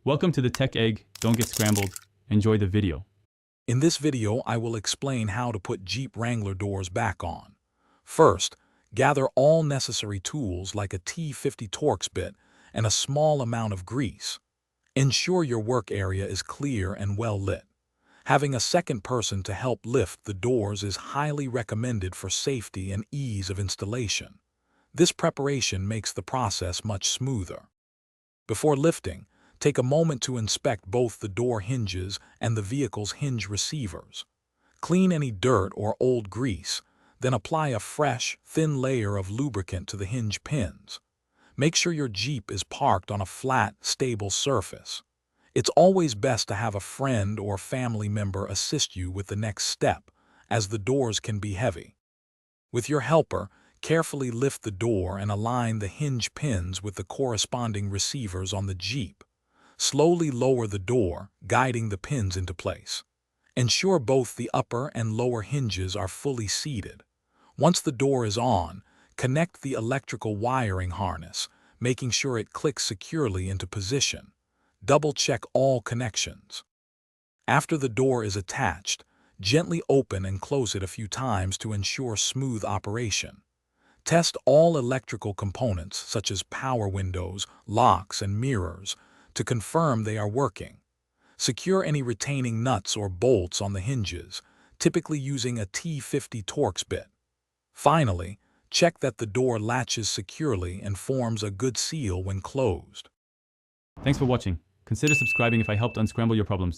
Welcome to the Tech Egg. Don't get scrambled. Enjoy the video. In this video, I will explain how to put Jeep Wrangler doors back on. First, gather all necessary tools like a T50 Torx bit and a small amount of grease. Ensure your work area is clear and well lit. Having a second person to help lift the doors is highly recommended for safety and ease of installation. This preparation makes the process much smoother. Before lifting, take a moment to inspect both the door hinges and the vehicle's hinge receivers. Clean any dirt or old grease, then apply a fresh, thin layer of lubricant to the hinge pins. Make sure your Jeep is parked on a flat, stable surface. It's always best to have a friend or family member assist you with the next step, as the doors can be heavy. With your helper, carefully lift the door and align the hinge pins with the corresponding receivers on the Jeep. Slowly lower the door, guiding the pins into place. Ensure both the upper and lower hinges are fully seated. Once the door is on, connect the electrical wiring harness, making sure it clicks securely into position. Double-check all connections. After the door is attached, gently open and close it a few times to ensure smooth operation. Test all electrical components such as power windows, locks, and mirrors to confirm they are working. Secure any retaining nuts or bolts on the hinges, typically using a T50 Torx bit. Finally, check that the door latches securely and forms a good seal when closed. Thanks for watching. Consider subscribing if I helped unscramble your problems.